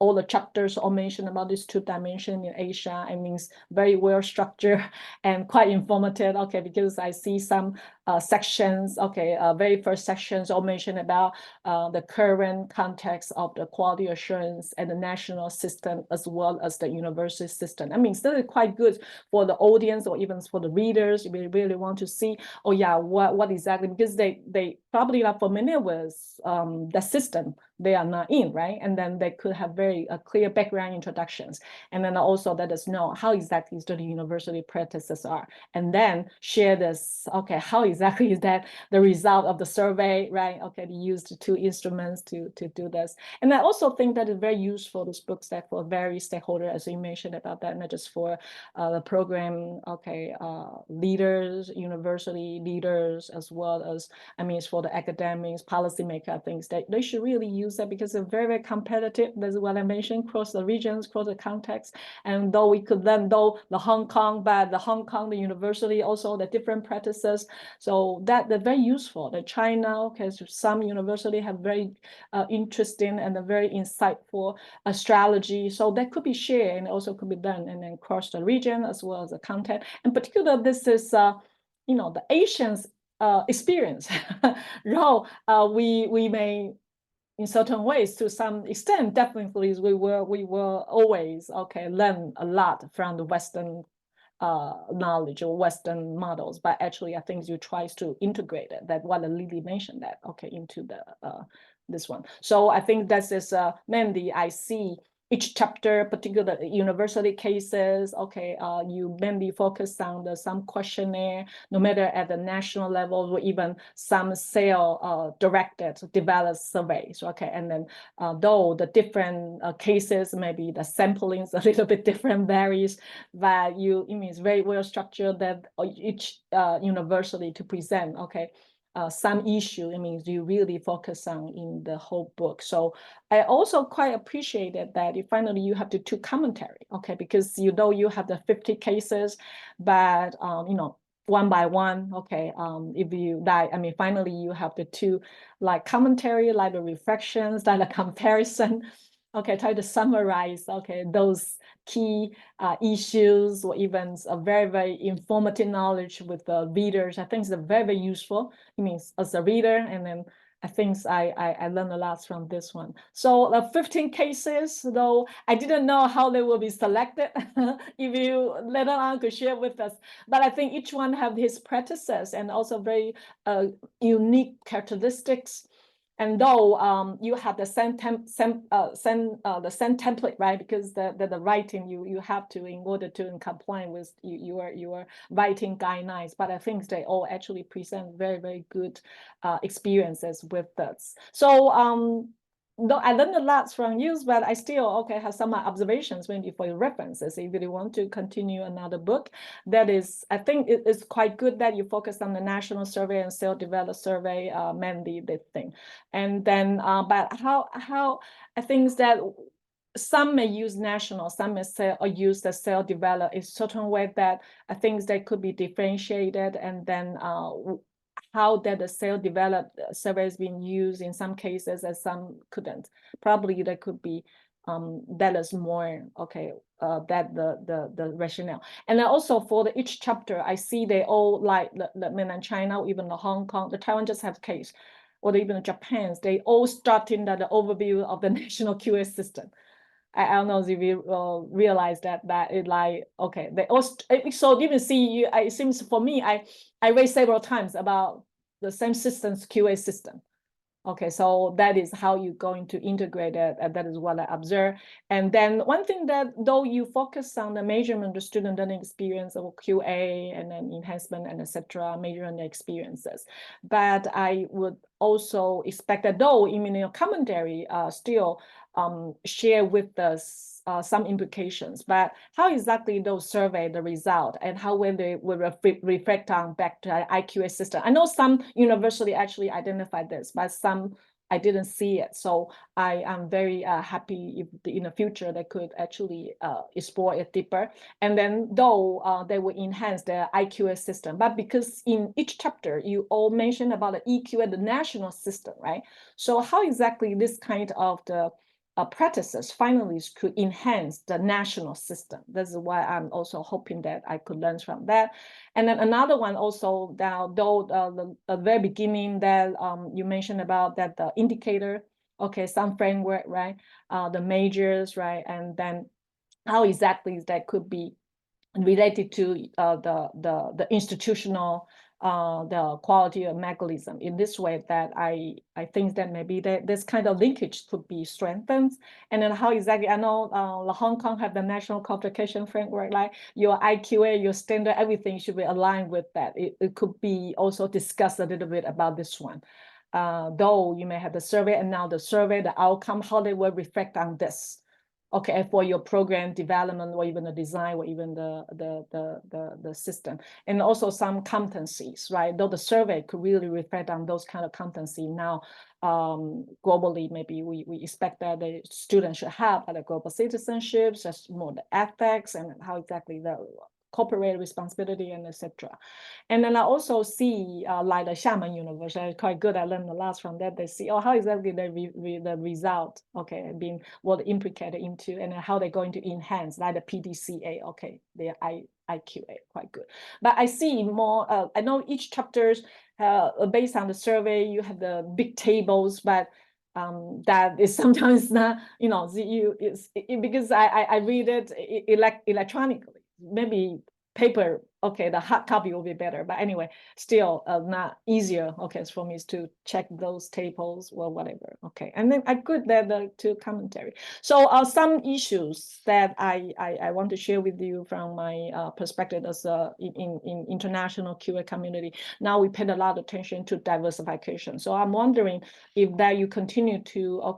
All the chapters all mentioned about these 2 dimensions in Asia. I mean, very well structured and quite informative. Because I see some sections. Very first sections all mentioned about the current context of the quality assurance and the national system, as well as the university system. I mean, still quite good for the audience or even for the readers. If they really want to see, what exactly, because they probably are familiar with the system they are not in, right? And then they could have very clear background introductions, and then also let us know how exactly the university practices are, and then share this, how exactly is that the result of the survey, right? They use the 2 instruments to do this. And I also think that is very useful, this book set for various stakeholders, as you mentioned about that, not just for the program, leaders, university leaders, as well as, I mean, it's for the academics, policymaker, things that they should really use that, because they're very, very competitive. That's what I mentioned, across the regions, across the context. And though we could learn, the Hong Kong, the university, also the different practices. So they're very useful. The China, some university have very interesting and a very insightful strategy. So that could be shared and also could be done, and then across the region as well as the content. In particular, this is the Asians experience. We may, in certain ways, to some extent, definitely we will always learn a lot from the Western knowledge or Western models, but actually I think you try to integrate it, that what Lily mentioned, that into the this one. So I think that is mainly I see each chapter, particular university cases, you mainly focus on some questionnaire, no matter at the national level or even some directed developed surveys, and then though the different cases, maybe the sampling is a little bit different, varies, but it means very well structured that each university to present, some issue, it means you really focus on in the whole book. So I also quite appreciated that finally you have the 2 commentary, because you have the 50 cases, but one by one, if you die, I mean, finally you have the 2 like commentary, like the reflections, like the comparison, try to summarize, those key issues, or even a very, very informative knowledge with the readers. I think it's very, very useful. It means as a reader, and then I think I learned a lot from this one. So the 15 cases, though, I didn't know how they will be selected. If you later on could share with us, but I think each one have his practices and also very unique characteristics. And though you have the same template, right? Because the writing you have to in order to comply with your writing guidelines. But I think they all actually present very good experiences with us. So though I learned a lot from you, but I still have some observations maybe for your references. If you want to continue another book, that is, I think it is quite good that you focus on the national survey and self-developed survey, mainly the thing. And then, but how I think that some may use national, some may say or use the self-developed in certain way that I think they could be differentiated, and then how that the self-developed survey is being used in some cases and some couldn't. Probably there could be that is more that the rationale. And then also for each chapter, I see they all like the mainland China, even the Hong Kong, the Taiwan just have case, or even the Japan's, they all start in the overview of the national QA system. I don't know if you realize that it like, they also, so even see, it seems for me, I raised several times about the same systems, QA system. So that is how you're going to integrate it, and that is what I observe. And then one thing that though you focus on the measurement of the student learning experience of QA and then enhancement and etc., measuring the experiences. But I would also expect that though in your commentary still share with us some implications, but how exactly those survey the result and how will they will reflect on back to IQA system? I know some university actually identified this, but some I didn't see it. So I am very happy if in the future they could actually explore it deeper. And then though they will enhance the IQA system, but because in each chapter you all mentioned about the EQA, the national system, right? So how exactly this kind of the practices finally could enhance the national system. This is why I'm also hoping that I could learn from that. And then another one also, though the very beginning that you mentioned about that the indicator, some framework, right? The majors, right? And then how exactly that could be related to the institutional the quality of mechanism in this way, that I think that maybe this kind of linkage could be strengthened. And then how exactly, I know the Hong Kong have the national qualification framework, like your IQA, your standard, everything should be aligned with that. It could be also discussed a little bit about this one. Though you may have the survey, and now the survey, the outcome, how they will reflect on this. For your program development, or even the design, or even the system, and also some competencies, right? Though the survey could really reflect on those kind of competency. Now, globally, maybe we expect that the students should have like global citizenship, just more the ethics, and how exactly the corporate responsibility and etc. And then I also see like the Xiamen University, quite good. I learned a lot from that. They see how exactly the result being what implicated into, and how they're going to enhance like the PDCA, the IQA, quite good. But I see more. I know each chapters based on the survey, you have the big tables, but that is sometimes not, because I read it electronically. Maybe paper, the hard copy will be better, but anyway, still not easier for me to check those tables or whatever. And then I could the two commentary. So some issues that I want to share with you from my perspective as in international QA community. Now we paid a lot of attention to diversification, so I'm wondering if that you continue to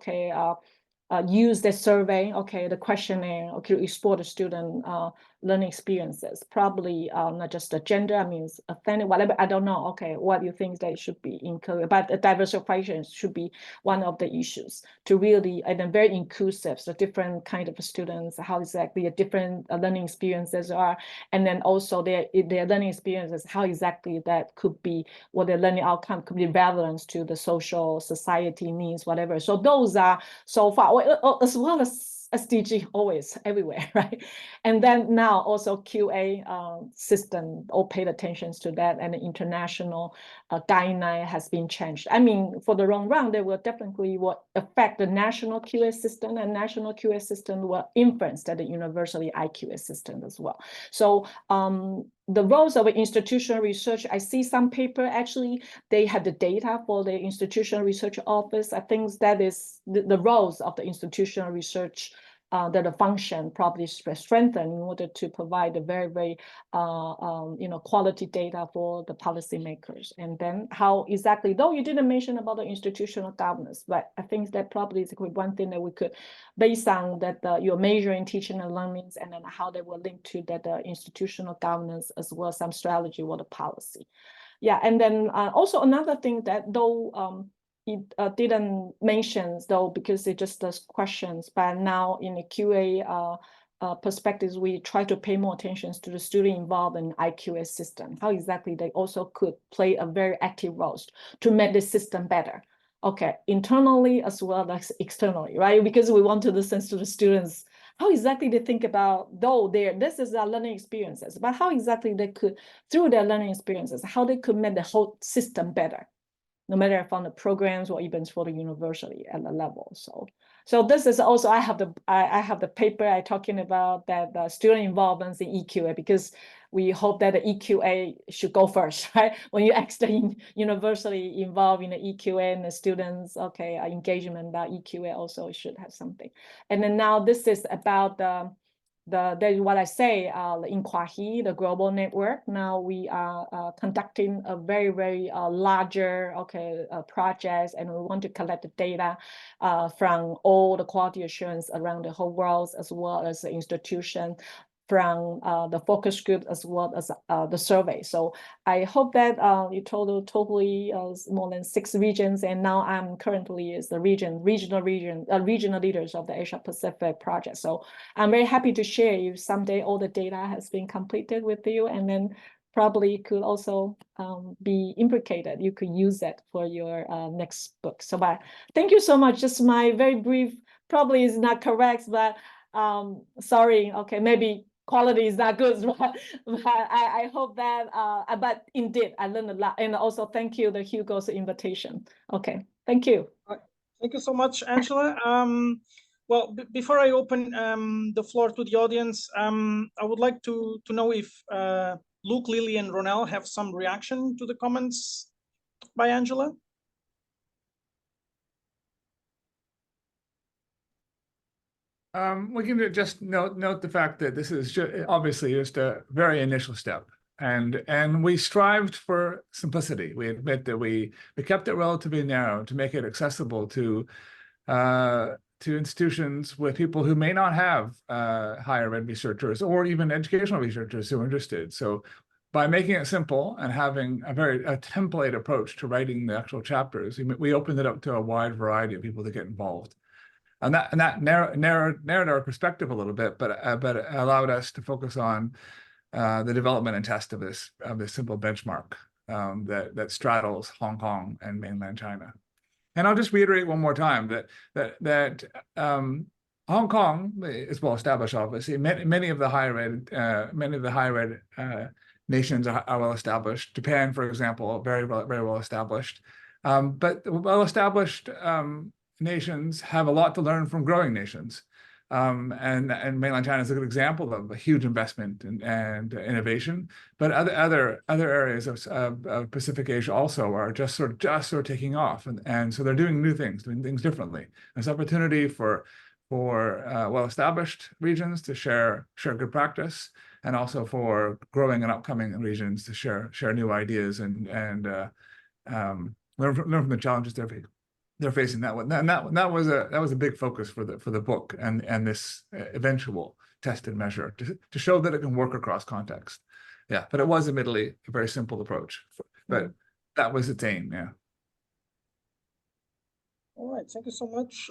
use the survey, the questionnaire, explore the student learning experiences. Probably not just the gender, I mean, authentic, whatever, I don't know, what you think they should be included, but the diversification should be one of the issues to really, and then very inclusive, so different kind of students, how exactly different learning experiences are, and then also their learning experiences, how exactly that could be, what their learning outcome could be relevant to the social society needs, whatever. So those are so far, as well as SDG always everywhere, right? And then now also QA system all paid attention to that, and the international guideline has been changed. I mean, for the long run, they will definitely affect the national QA system, and national QA system will influence the universally IQA system as well. So the roles of institutional research, I see some paper actually they have the data for the institutional research office. I think that is the roles of the institutional research that the function probably strengthen in order to provide a very, very quality data for the policymakers. And then how exactly, though you didn't mention about the institutional governance, but I think that probably is one thing that we could, based on that you're measuring teaching and learnings, and then how they will link to that institutional governance as well as some strategy or the policy. Yeah, and then also another thing that though it didn't mention though, because it just does questions, but now in the QA perspectives, we try to pay more attention to the student involved in IQA system, how exactly they also could play a very active role to make the system better. Okay, internally as well as externally, right? Because we want to listen to the students, how exactly they think about, though this is their learning experiences, but how exactly they could, through their learning experiences, how they could make the whole system better, no matter from the programs or even for the university at the level. So this is also, I have the paper I talking about that the student involvement in EQA, because we hope that the EQA should go first, right? When you ask the university involved in the EQA and the students, okay, engagement, that EQA also should have something. And then now this is about what I say in Kwahi, the global network. Now we are conducting a very, very larger projects, and we want to collect the data from all the quality assurance around the whole world, as well as the institution, from the focus group as well as the survey. So I hope that you totally more than 6 regions, and now I'm currently is the regional leaders of the Asia Pacific project. So I'm very happy to share you someday all the data has been completed with you, and then probably could also be implicated. You could use that for your next book. So but thank you so much. Just my very brief, probably is not correct, but sorry, okay, maybe quality is not good, but I hope that, but indeed, I learned a lot. And also thank you, the Hugo's invitation. Okay, thank you. Thank you so much, Angela. Well, before I open the floor to the audience, I would like to know if Luke, Lily, and Ronnel have some reaction to the comments by Angela. We can just note the fact that this is obviously just a very initial step, and we strived for simplicity. We admit that we kept it relatively narrow to make it accessible to institutions with people who may not have higher ed researchers or even educational researchers who are interested. So by making it simple and having a template approach to writing the actual chapters, we opened it up to a wide variety of people to get involved. And that narrowed our perspective a little bit, but allowed us to focus on the development and test of this simple benchmark that straddles Hong Kong and mainland China. And I'll just reiterate one more time that Hong Kong is well established. Obviously, many of the higher ed nations are well established. Japan, for example, very well established. But well established nations have a lot to learn from growing nations, and mainland China is a good example of a huge investment and innovation. But other areas of Pacific Asia also are just sort of taking off, and so they're doing new things, doing things differently. There's opportunity for well-established regions to share good practice, and also for growing and upcoming regions to share new ideas and learn from the challenges they're facing. That was a big focus for the book and this eventual test and measure to show that it can work across context. Yeah, but it was admittedly a very simple approach, but that was its aim. Yeah. All right, thank you so much,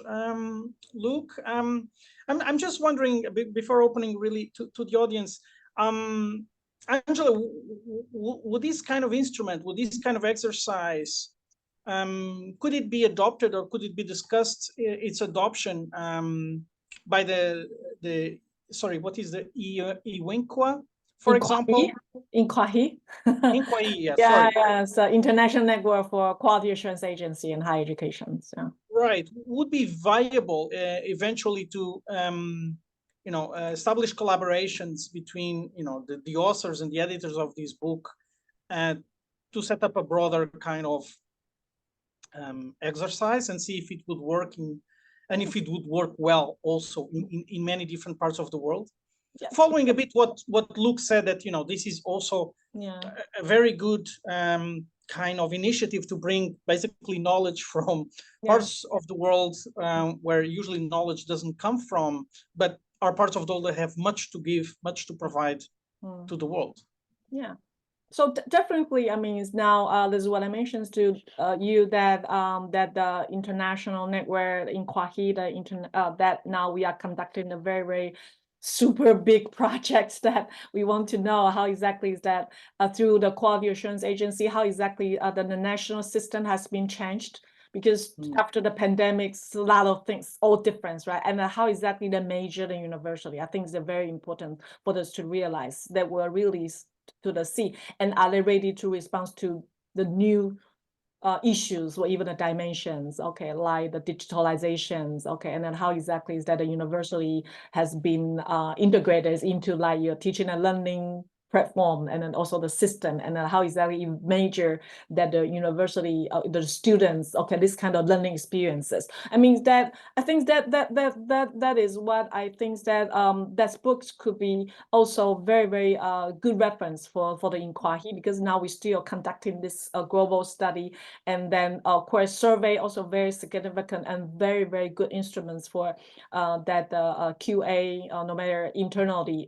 Luke. I'm just wondering, before opening really to the audience, Angela, would this kind of instrument, would this kind of exercise, could it be adopted or could it be discussed, its adoption by the sorry, what is the Iwinkwa, for example? Inkwahi. Inkwahi, yeah, Yeah, sorry. yeah, it's the International Network for Quality Assurance Agency in Higher Education. So. Right, would be viable eventually to establish collaborations between the authors and the editors of this book, and to set up a broader kind of exercise and see if it would work and if it would work well also in many different parts of the world. Yeah. Following a bit what Luke said, that this is also a very good kind of initiative to bring basically knowledge from parts of the world where usually knowledge doesn't come from, but are parts of the world that have much to give, much to provide to the world. Yeah. So definitely, I mean, it's now this is what I mentioned to you, that that the international network in Kwahi, that now we are conducting a very, very super big projects that we want to know how exactly is that through the Quality Assurance Agency, how exactly the national system has been changed. Because after the pandemics, a lot of things, all different, right? And how exactly they measure the university. I think it's very important for us to realize that we're really to the sea, and are they ready to respond to the new issues or even the dimensions, okay, like the digitalizations, okay, and then how exactly is that the university has been integrated into like your teaching and learning platform, and then also the system, and then how exactly you measure that the university, the students, okay, this kind of learning experiences. I mean, that I think that is what I think that that books could be also very, very good reference for the inquiry, because now we're still conducting this global study, and then of course survey also very significant and very, very good instruments for that QA, no matter internally,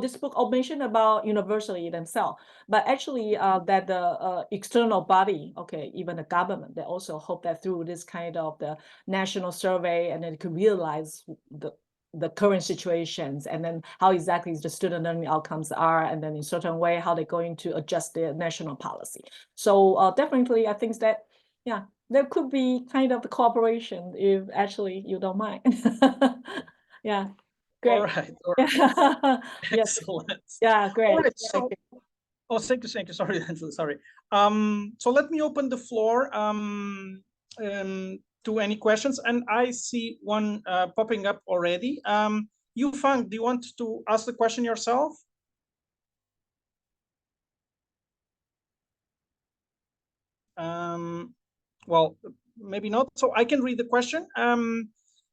this book all mentioned about university themselves, but actually that the external body, okay, even the government, they also hope that through this kind of the national survey, and then it could realize the current situations, and then how exactly the student learning outcomes are, and then in certain way how they're going to adjust their national policy. So definitely I think that there could be kind of the cooperation, if actually you don't mind. Yeah. Great. All right. Yes. Excellent. Yeah, great. All right. So, thank you. Sorry, Angela. Sorry. So let me open the floor to any questions, and I see one popping up already. Yufang, do you want to ask the question yourself? Well, maybe not. So I can read the question.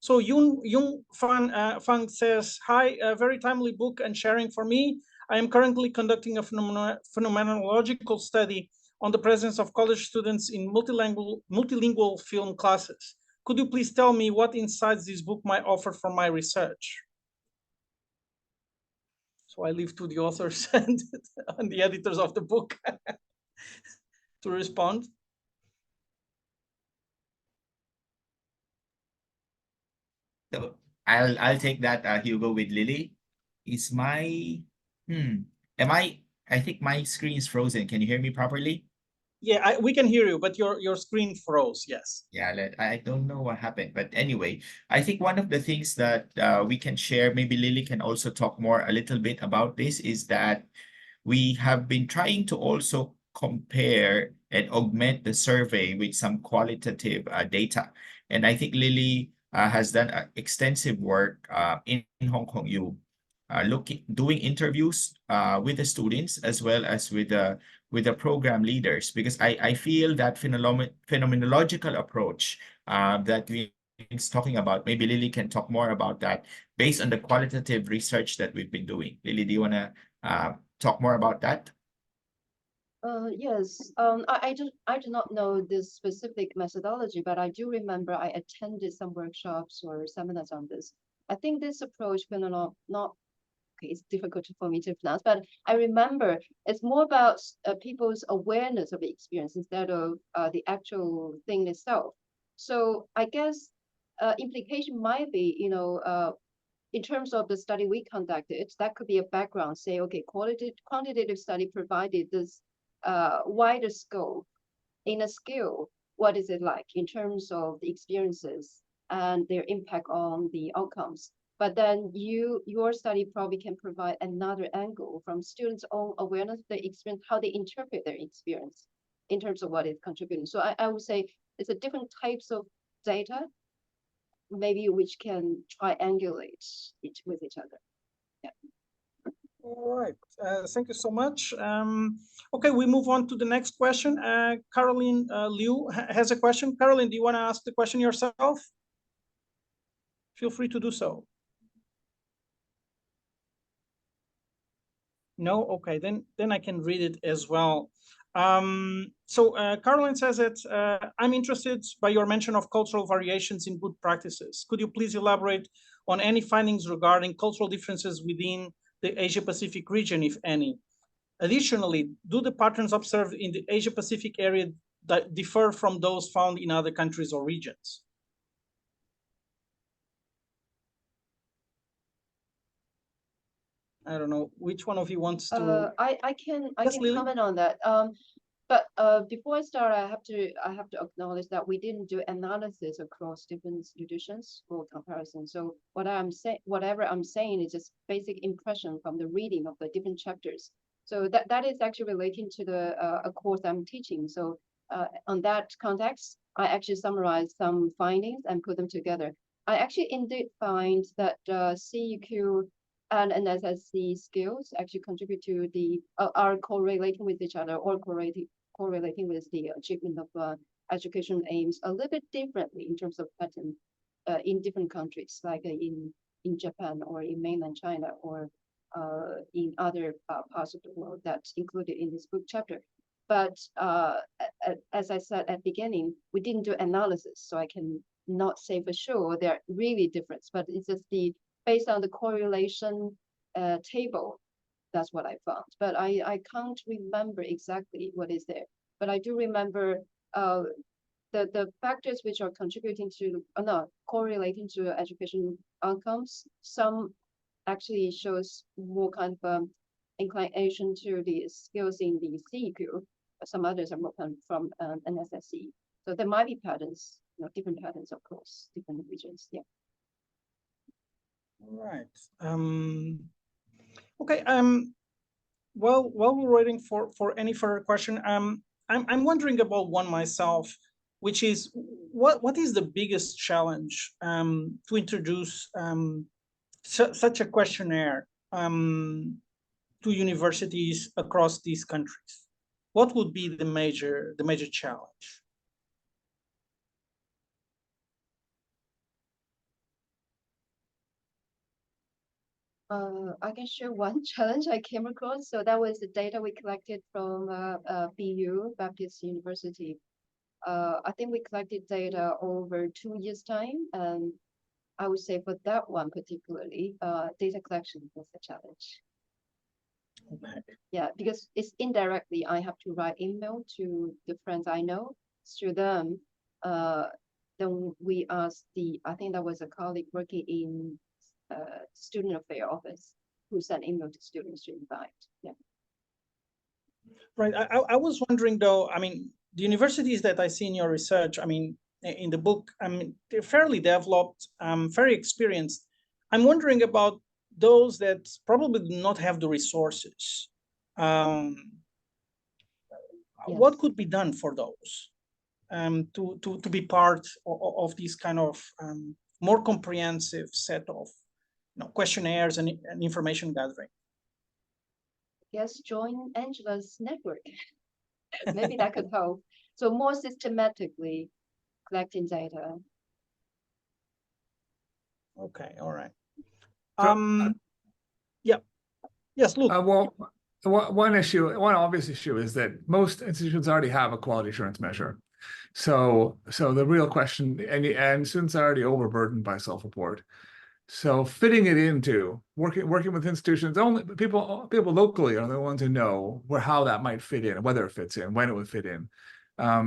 So Yung Fang says, hi, a very timely book and sharing for me. I am currently conducting a phenomenological study on the presence of college students in multilingual film classes. Could you please tell me what insights this book might offer for my research? So I leave to the authors and the editors of the book to respond. So I'll take that, Hugo, with Lily. Is my I think my screen is frozen. Can you hear me properly? Yeah, we can hear you, but your screen froze. Yes. Yeah, I don't know what happened, but anyway, I think one of the things that we can share, maybe Lily can also talk more a little bit about this, is that we have been trying to also compare and augment the survey with some qualitative data. And I think Lily has done extensive work in Hong Kong U, doing interviews with the students as well as with the program leaders, because I feel that phenomenological approach that we talking about, maybe Lily can talk more about that based on the qualitative research that we've been doing. Lily, do you want to talk more about that? Yes. I do not know this specific methodology, but I do remember I attended some workshops or seminars on this. I think this approach, it's difficult for me to pronounce, but I remember it's more about people's awareness of the experience instead of the actual thing itself. So I guess implication might be, in terms of the study we conducted, that could be a background, say, okay, quantitative study provided this wider scope in a skill. What is it like in terms of the experiences and their impact on the outcomes. But then your study probably can provide another angle from students' own awareness of the experience, how they interpret their experience in terms of what is contributing. So I would say it's a different types of data, maybe which can triangulate with each other. All right, thank you so much. Okay, we move on to the next question. Caroline Liu has a question. Caroline, do you want to ask the question yourself? Feel free to do so. No, okay, then I can read it as well. Caroline says that I'm interested by your mention of cultural variations in good practices. Could you please elaborate on any findings regarding cultural differences within the Asia-Pacific region, if any? Additionally, do the patterns observed in the Asia-Pacific area that differ from those found in other countries or regions? I don't know which one of you wants to. I can Yes, Lily? comment on that. But before I start, I have to acknowledge that we didn't do analysis across different institutions for comparison. So whatever I'm saying is just basic impression from the reading of the different chapters. So that is actually relating to the a course I'm teaching. So on that context, I actually summarized some findings and put them together. I actually indeed find that CEQ and NSSC skills actually contribute to the are correlating with each other or correlating with the achievement of education aims a little bit differently in terms of pattern in different countries, like in Japan or in mainland China or in other parts of the world that's included in this book chapter. But as I said at the beginning, we didn't do analysis, so I can not say for sure they're really different, but it's just based on the correlation table, that's what I found. But I can't remember exactly what is there. But I do remember the factors which are contributing to, correlating to education outcomes. Some actually shows more kind of inclination to the skills in the CEQ. Some others are more from NSSC. So there might be patterns, different patterns across different regions. Yeah. All right. Okay. Well, while we're waiting for any further question, I'm wondering about one myself, which is what is the biggest challenge to introduce such a questionnaire to universities across these countries? What would be the major challenge? I can share one challenge I came across. So that was the data we collected from BU, Baptist University. I think we collected data over 2 years' time. And I would say for that one particularly, data collection was a challenge. Okay. Yeah, because it's indirectly, I have to write email to the friends I know. Through them, then we asked I think that was a colleague working in student affair office who sent email to students to invite. Yeah. Right. I was wondering though, I mean, the universities that I see in your research, I mean, in the book, I mean, they're fairly developed, very experienced. I'm wondering about those that probably do not have the resources. Yes. What could be done for those to be part of this kind of more comprehensive set of questionnaires and information gathering? Yes, join Angela's network. Maybe that could help. So more systematically collecting data. Okay, all right. So, yeah. Yes, Luke. Well, one obvious issue is that most institutions already have a quality assurance measure. So the real question, and students are already overburdened by self-report. So fitting it into working with institutions, only people locally are the ones who know how that might fit in, whether it fits in, when it would fit in,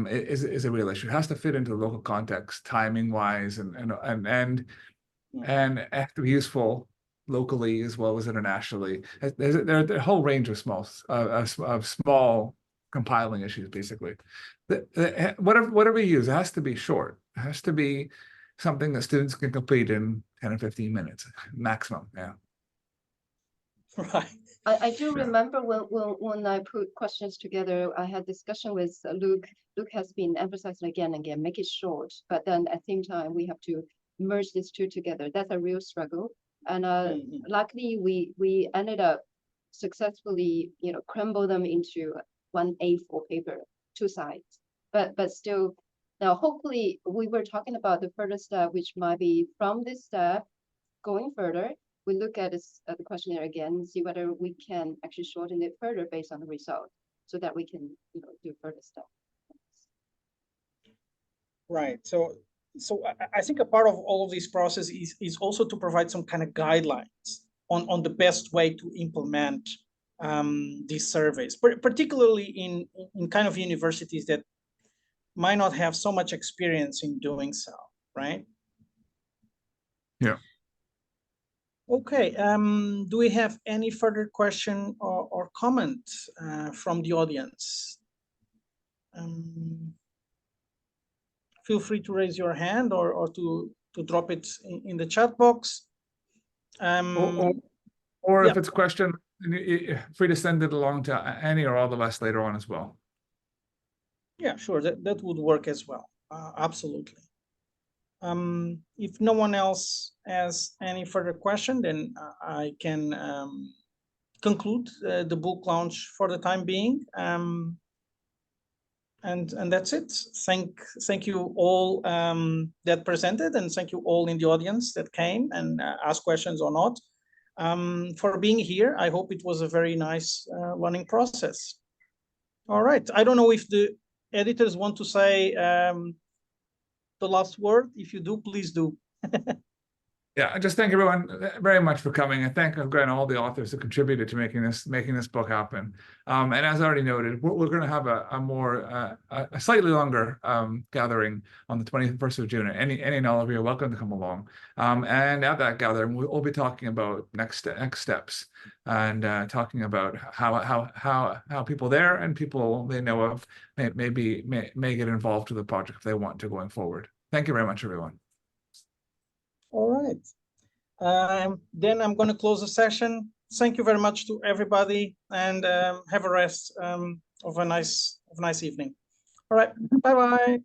is a real issue. It has to fit into the local context, timing wise, and have to be useful locally as well as internationally. There's a whole range of small compiling issues, basically. Whatever you use, it has to be short. It has to be something that students can complete in 10 or 15 minutes maximum. Yeah. Right. I do Yeah. remember when I put questions together, I had discussion with Luke. Luke has been emphasizing again and again, make it short, but then at the same time, we have to merge these two together. That's a real struggle. And Mhm. luckily, we ended up successfully, crumble them into one A4 paper, 2 sides. But still, now hopefully we were talking about the further step, which might be from this step going further. We look at this, the questionnaire again, see whether we can actually shorten it further based on the result, so that we can, do further steps. Right. So I think a part of all of this process is also to provide some kind of guidelines on the best way to implement these surveys, particularly in kind of universities that might not have so much experience in doing so, right? Yeah. Okay. Do we have any further question or comment from the audience? Feel free to raise your hand or to drop it in the chat box. Or if Yeah. it's a question, free to send it along to any or all of us later on as well. Yeah, sure. That would work as well. Absolutely. If no one else has any further question, then I can conclude the book launch for the time being. And that's it. Thank you all that presented, and thank you all in the audience that came and asked questions or not, for being here. I hope it was a very nice learning process. All right. I don't know if the editors want to say the last word. If you do, please do. Yeah, I just thank everyone very much for coming, and thank again all the authors who contributed to making this book happen. And as I already noted, we're going to have a slightly longer gathering on the 21st of June. Any and all of you are welcome to come along. And at that gathering, we'll be talking about next steps and talking about how people there and people they know of may get involved with the project if they want to going forward. Thank you very much, everyone. All right. Then I'm going to close the session. Thank you very much to everybody, and have a rest of a nice evening. All right. Bye-bye.